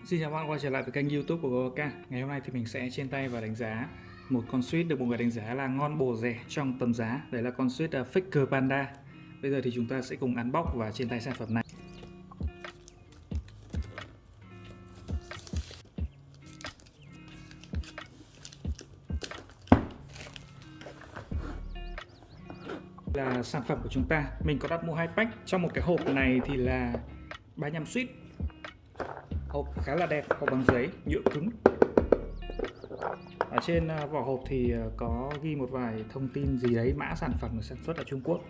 Xin chào bạn quay trở lại với kênh YouTube của GoK. Ngày hôm nay thì mình sẽ trên tay và đánh giá một con suite được mọi người đánh giá là ngon bổ rẻ trong tầm giá. Đấy là con suite Faker Panda. Bây giờ thì chúng ta sẽ cùng unbox và trên tay sản phẩm này. Là sản phẩm của chúng ta. Mình có đặt mua 2 pack. Trong một cái hộp này thì là 35 suite. Hộp khá là đẹp, hộp bằng giấy, nhựa cứng. Ở trên vỏ hộp thì có ghi một vài thông tin gì đấy, mã sản phẩm được sản xuất ở Trung Quốc.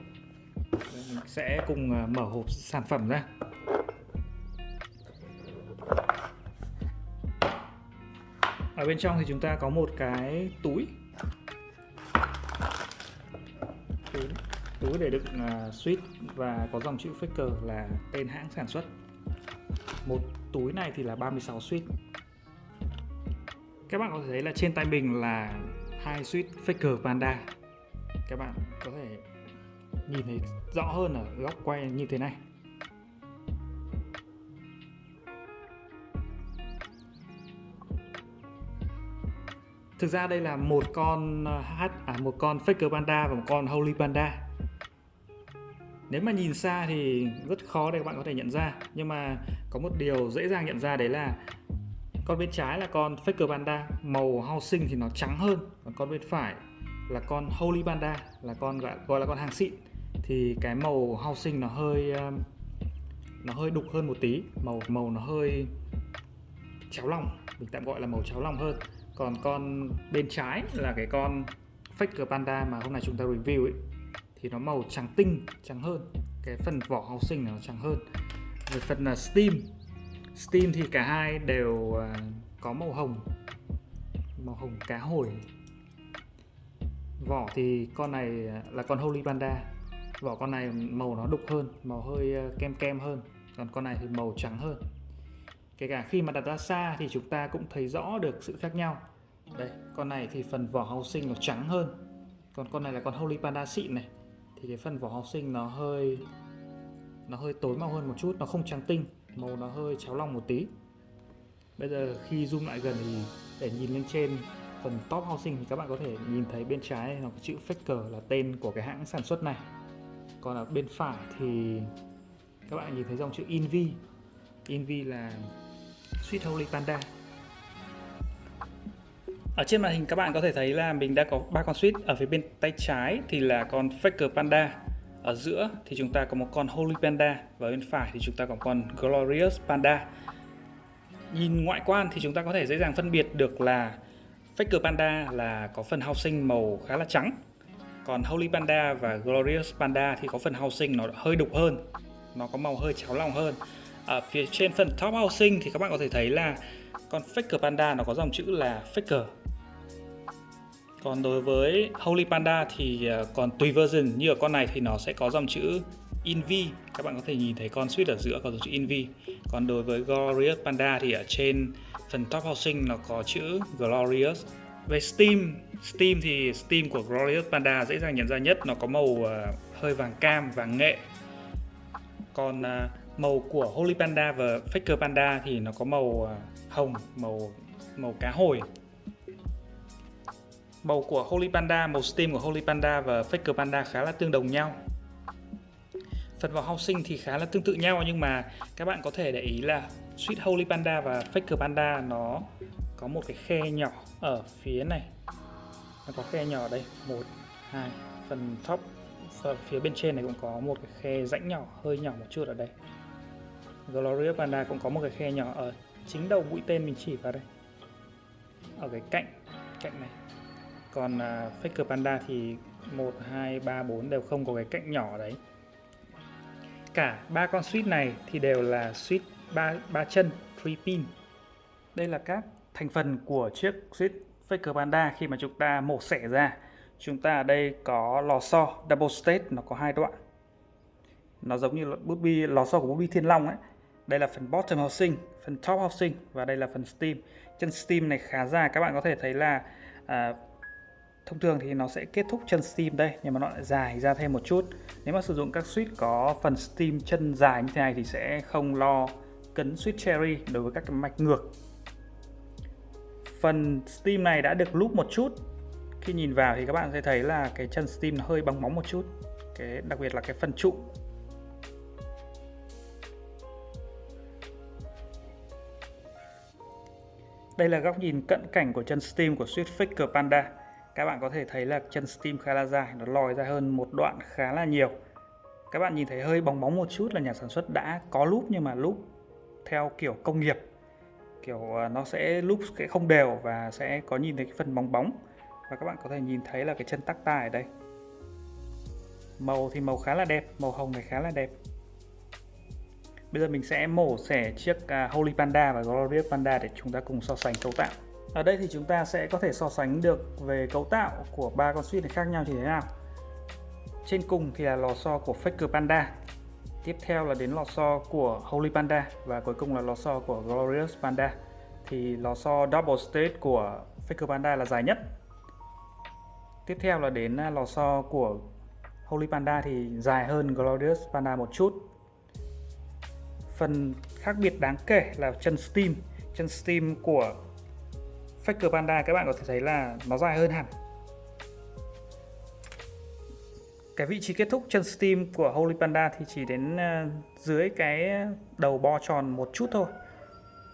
Mình sẽ cùng mở hộp sản phẩm ra. Ở bên trong thì chúng ta có một cái túi để đựng suite và có dòng chữ Faker là tên hãng sản xuất. Một túi này thì là 36 suite. Các bạn có thể thấy là trên tay mình là 2 suite Faker Panda. Các bạn có thể nhìn thấy rõ hơn ở góc quay như thế này. Thực ra đây là một con Faker Panda và một con Holy Panda. Nếu mà nhìn xa thì rất khó để các bạn có thể nhận ra, nhưng mà có một điều dễ dàng nhận ra, đấy là con bên trái là con Faker Panda, màu housing thì nó trắng hơn, còn con bên phải là con Holy Panda, là con gọi là con hàng xịn, thì cái màu housing nó hơi đục hơn một tí, màu nó hơi cháo lòng, mình tạm gọi là màu cháo lòng hơn. Còn con bên trái là cái con Faker Panda mà hôm nay chúng ta review ấy, thì nó màu trắng tinh, trắng hơn, cái phần vỏ housing nó trắng hơn. Về phần là Steam thì cả hai đều có màu hồng cá hồi. Vỏ thì con này là con Holy Panda, vỏ con này màu nó đục hơn, màu hơi kem hơn, còn con này thì màu trắng hơn. Kể cả khi mà đặt ra xa thì chúng ta cũng thấy rõ được sự khác nhau. Đây, con này thì phần vỏ housing nó trắng hơn, còn con này là con Holy Panda xịn này, thì cái phần vỏ housing nó hơi tối màu hơn một chút, nó không trắng tinh, màu nó hơi cháo lòng một tí. Bây giờ khi zoom lại gần thì để nhìn lên trên phần top housing thì các bạn có thể nhìn thấy bên trái nó có chữ Faker là tên của cái hãng sản xuất này. Còn ở bên phải thì các bạn nhìn thấy dòng chữ Invi là suite Holy Panda. Ở trên màn hình các bạn có thể thấy là mình đã có 3 con suite. Ở phía bên tay trái thì là con Faker Panda, ở giữa thì chúng ta có một con Holy Panda, và bên phải thì chúng ta có con Glorious Panda. Nhìn ngoại quan thì chúng ta có thể dễ dàng phân biệt được là Faker Panda là có phần housing màu khá là trắng, còn Holy Panda và Glorious Panda thì có phần housing nó hơi đục hơn, nó có màu hơi cháo lòng hơn. Ở phía trên phần top housing thì các bạn có thể thấy là con Faker Panda nó có dòng chữ là Faker. Còn đối với Holy Panda thì còn tùy version, như ở con này thì nó sẽ có dòng chữ Invi. Các bạn có thể nhìn thấy con suite ở giữa có dòng chữ Invi. Còn đối với Glorious Panda thì ở trên phần top housing nó có chữ Glorious. Về Steam thì Steam của Glorious Panda dễ dàng nhận ra nhất, nó có màu hơi vàng cam, vàng nghệ. Còn màu của Holy Panda và Faker Panda thì nó có màu hồng, màu cá hồi. Màu của Holy Panda, màu Steam của Holy Panda và Faker Panda khá là tương đồng nhau. Phần vỏ housing thì khá là tương tự nhau, nhưng mà các bạn có thể để ý là suite Holy Panda và Faker Panda nó có một cái khe nhỏ ở phía này. Nó có khe nhỏ ở đây, 1, 2, phần top, và phía bên trên này cũng có một cái khe rãnh nhỏ, hơi nhỏ một chút ở đây. Glorious Panda cũng có một cái khe nhỏ ở chính đầu mũi tên mình chỉ vào đây, ở cái cạnh này. Còn Faker Panda thì 1, 2, 3, 4 đều không có cái cạnh nhỏ ở đấy. Cả 3 con suite này thì đều là suite 3 chân, 3 pin. Đây là các thành phần của chiếc suite Faker Panda khi mà chúng ta mổ xẻ ra. Chúng ta ở đây có lò xo double stage, nó có 2 đoạn. Nó giống như lò xo của bút bi Thiên Long ấy. Đây là phần bottom housing, phần top housing, và đây là phần Steam. Chân Steam này khá dài, các bạn có thể thấy là thông thường thì nó sẽ kết thúc chân Steam đây, nhưng mà nó lại dài ra thêm một chút. Nếu mà sử dụng các suite có phần Steam chân dài như thế này thì sẽ không lo cấn Sweet Cherry đối với các cái mạch ngược. Phần stem này đã được loop một chút. Khi nhìn vào thì các bạn sẽ thấy là cái chân stem nó hơi bóng bóng một chút, đặc biệt là cái phần trụ. Đây là góc nhìn cận cảnh của chân stem của Sweet Faker Panda. Các bạn có thể thấy là chân stem khá là dài, nó lòi ra hơn một đoạn khá là nhiều. Các bạn nhìn thấy hơi bóng bóng một chút là nhà sản xuất đã có loop, nhưng mà loop theo kiểu công nghiệp, kiểu nó sẽ loop sẽ không đều và sẽ có nhìn thấy cái phần bóng bóng. Và các bạn có thể nhìn thấy là cái chân tắc tai ở đây. Màu thì màu khá là đẹp, màu hồng này khá là đẹp. Bây giờ mình sẽ mổ xẻ chiếc Holy Panda và Glorious Panda để chúng ta cùng so sánh cấu tạo. Ở đây thì chúng ta sẽ có thể so sánh được về cấu tạo của ba con suite này khác nhau như thế nào. Trên cùng thì là lò xo của Faker Panda, tiếp theo là đến lò xo của Holy Panda và cuối cùng là lò xo của Glorious Panda. Thì lò xo Double Stage của Faker Panda là dài nhất. Tiếp theo là đến lò xo của Holy Panda thì dài hơn Glorious Panda một chút. Phần khác biệt đáng kể là chân stem. Chân stem của Faker Panda các bạn có thể thấy là nó dài hơn hẳn. Cái vị trí kết thúc chân stem của Holy Panda thì chỉ đến dưới cái đầu bo tròn một chút thôi.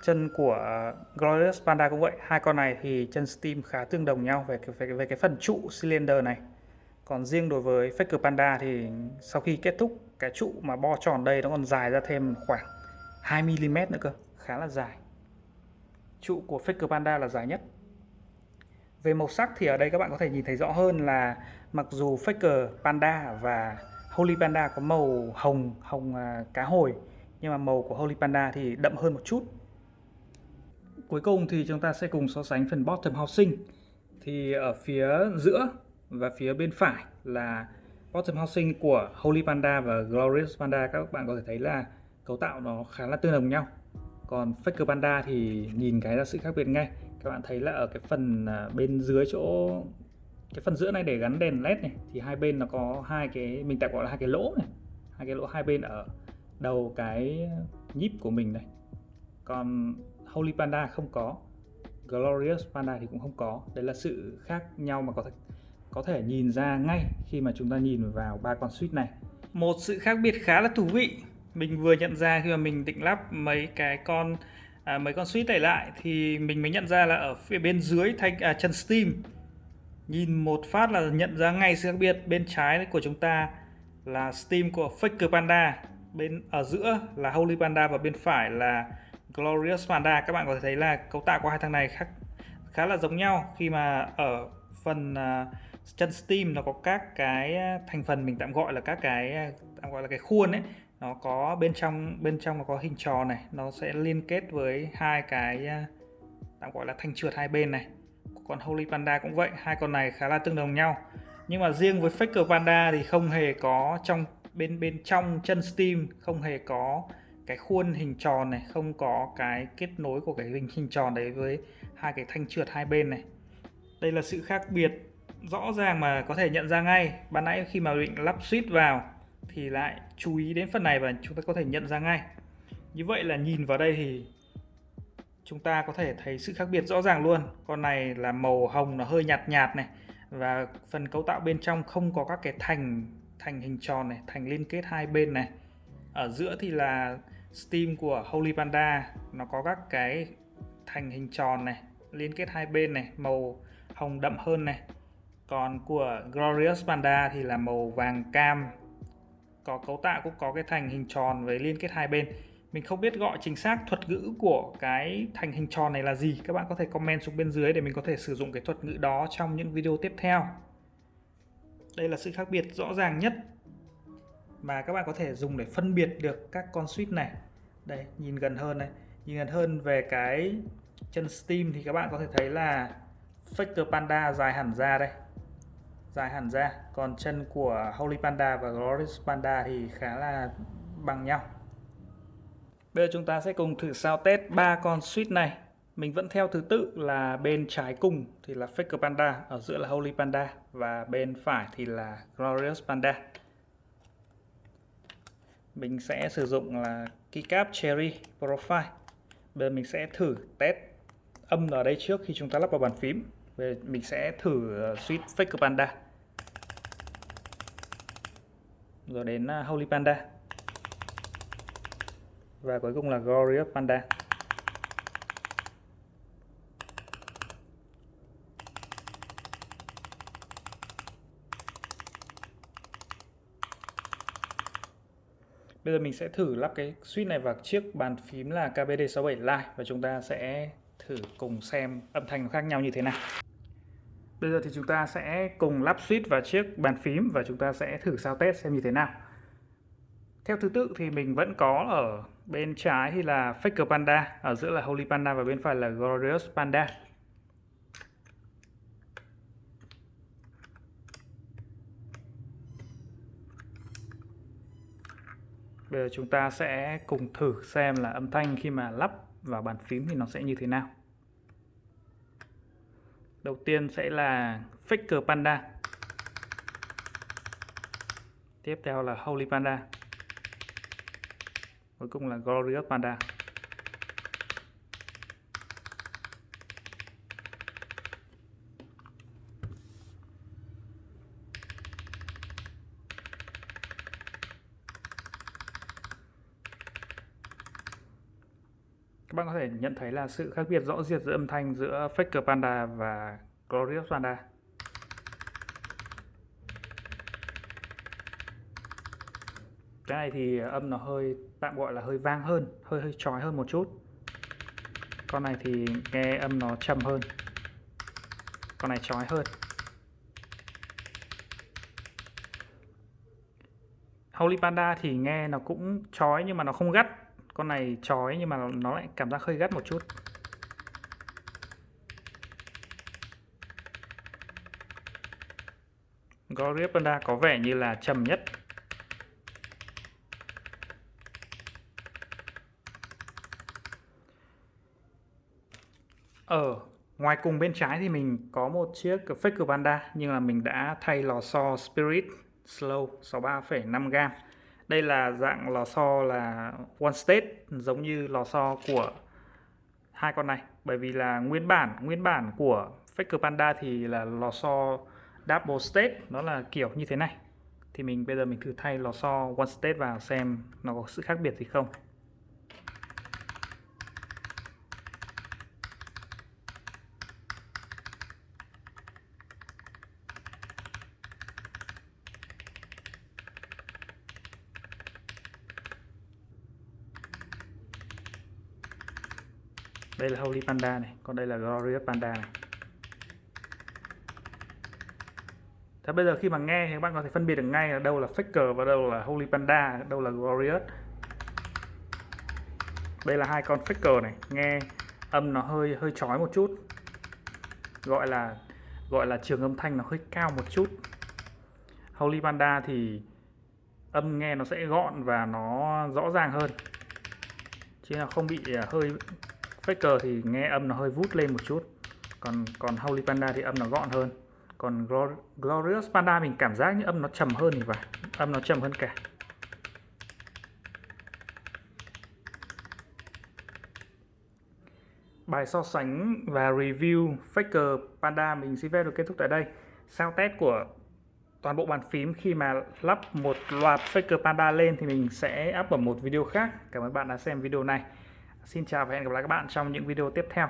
Chân của Glorious Panda cũng vậy. Hai con này thì chân stem khá tương đồng nhau về cái phần trụ cylinder này. Còn riêng đối với Faker Panda thì sau khi kết thúc cái trụ mà bo tròn đây nó còn dài ra thêm khoảng 2mm nữa cơ, khá là dài. Trụ của Faker Panda là dài nhất. Về màu sắc thì ở đây các bạn có thể nhìn thấy rõ hơn là mặc dù Faker Panda và Holy Panda có màu hồng cá hồi, nhưng mà màu của Holy Panda thì đậm hơn một chút. Cuối cùng thì chúng ta sẽ cùng so sánh phần bottom housing. Thì ở phía giữa và phía bên phải là bottom housing của Holy Panda và Glorious Panda. Các bạn có thể thấy là cấu tạo nó khá là tương đồng nhau. Còn Faker Panda thì nhìn cái ra sự khác biệt ngay. Các bạn thấy là ở cái phần bên dưới chỗ cái phần giữa này để gắn đèn LED này thì hai bên nó có hai cái, mình tạm gọi là hai cái lỗ này, hai cái lỗ hai bên ở đầu cái nhíp của mình này. Còn Holy Panda không có, Glorious Panda thì cũng không có. Đấy là sự khác nhau mà có thể nhìn ra ngay khi mà chúng ta nhìn vào ba con suite này. Một sự khác biệt khá là thú vị mình vừa nhận ra khi mà mình định lắp mấy con suite này lại thì mình mới nhận ra là ở phía bên dưới chân stem, nhìn một phát là nhận ra ngay sự khác biệt. Bên trái của chúng ta là stem của Faker Panda, bên ở giữa là Holy Panda và bên phải là Glorious Panda. Các bạn có thể thấy là cấu tạo của hai thằng này khá là giống nhau, khi mà ở phần chân stem nó có các cái thành phần mình tạm gọi là cái khuôn ấy, nó có bên trong nó có hình tròn này, nó sẽ liên kết với hai cái tạm gọi là thanh trượt hai bên này. Còn Holy Panda cũng vậy, hai con này khá là tương đồng nhau. Nhưng mà riêng với Faker Panda thì không hề có bên trong chân stem không hề có cái khuôn hình tròn này, không có cái kết nối của cái hình tròn đấy với hai cái thanh trượt hai bên này. Đây là sự khác biệt rõ ràng mà có thể nhận ra ngay. Ban nãy khi mà định lắp suite vào thì lại chú ý đến phần này và chúng ta có thể nhận ra ngay. Như vậy là nhìn vào đây thì chúng ta có thể thấy sự khác biệt rõ ràng luôn. Con này là màu hồng nó hơi nhạt nhạt này, và phần cấu tạo bên trong không có các cái thành hình tròn này, thành liên kết hai bên này. Ở giữa thì là stem của Holy Panda, nó có các cái thành hình tròn này, liên kết hai bên này, màu hồng đậm hơn này. Còn của Glorious Panda thì là màu vàng cam, có cấu tạo cũng có cái thành hình tròn với liên kết hai bên. Mình không biết gọi chính xác thuật ngữ của cái thành hình tròn này là gì. Các bạn có thể comment xuống bên dưới để mình có thể sử dụng cái thuật ngữ đó trong những video tiếp theo. Đây là sự khác biệt rõ ràng nhất mà các bạn có thể dùng để phân biệt được các con suite này. Đây, nhìn gần hơn này, nhìn gần hơn về cái chân stem thì các bạn có thể thấy là Faker Panda dài hẳn ra đây, dài hẳn ra. Còn chân của Holy Panda và Glorious Panda thì khá là bằng nhau. Bây giờ chúng ta sẽ cùng thử sao test ba con suite này. Mình vẫn theo thứ tự là bên trái cùng thì là Faker Panda, ở giữa là Holy Panda và bên phải thì là Glorious Panda. Mình sẽ sử dụng là keycap Cherry Profile. Bây giờ mình sẽ thử test âm ở đây trước khi chúng ta lắp vào bàn phím. Bây giờ mình sẽ thử suite Faker Panda, rồi đến Holy Panda, và cuối cùng là Glorious Panda. Bây giờ mình sẽ thử lắp cái suite này vào chiếc bàn phím là KBD67 Lite và chúng ta sẽ thử cùng xem âm thanh khác nhau như thế nào. Bây giờ thì chúng ta sẽ cùng lắp suite vào chiếc bàn phím và chúng ta sẽ thử sound test xem như thế nào. Theo thứ tự thì mình vẫn có ở bên trái thì là Faker Panda, ở giữa là Holy Panda và bên phải là Glorious Panda. Bây giờ chúng ta sẽ cùng thử xem là âm thanh khi mà lắp vào bàn phím thì nó sẽ như thế nào. Đầu tiên sẽ là Faker Panda. Tiếp theo là Holy Panda. Cuối cùng là Glorious Panda. Các bạn có thể nhận thấy là sự khác biệt rõ rệt giữa âm thanh giữa Faker Panda và Glorious Panda. Cái này thì âm nó hơi tạm gọi là hơi vang hơn, hơi chói hơn một chút. Con này thì nghe âm nó trầm hơn. Con này chói hơn. Holy Panda thì nghe nó cũng chói nhưng mà nó không gắt. Con này chói nhưng mà nó lại cảm giác hơi gắt một chút. Glorious Panda có vẻ như là trầm nhất. Ngoài cùng bên trái thì mình có một chiếc Faker Panda nhưng mà mình đã thay lò xo Spirit Slow 63,5G. Đây là dạng lò xo là one state giống như lò xo của hai con này, bởi vì là nguyên bản của Faker Panda thì là lò xo double state, nó là kiểu như thế này. Thì bây giờ mình thử thay lò xo one state vào xem nó có sự khác biệt gì không. Đây là Holy Panda này, còn đây là Glorious Panda này. Thế bây giờ khi mà nghe thì các bạn có thể phân biệt được ngay là đâu là Faker và đâu là Holy Panda, đâu là Glorious. Đây là hai con Faker này, nghe âm nó hơi chói một chút. Gọi là trường âm thanh nó hơi cao một chút. Holy Panda thì âm nghe nó sẽ gọn và nó rõ ràng hơn. Chứ là không bị hơi Faker thì nghe âm nó hơi vút lên một chút. Còn Holy Panda thì âm nó gọn hơn. Còn Glorious Panda mình cảm giác như âm nó trầm hơn thì phải. Âm nó trầm hơn cả. Bài so sánh và review Faker Panda mình xin phép được kết thúc tại đây. Sound test của toàn bộ bàn phím khi mà lắp một loạt Faker Panda lên thì mình sẽ up ở một video khác. Cảm ơn bạn đã xem video này. Xin chào và hẹn gặp lại các bạn trong những video tiếp theo.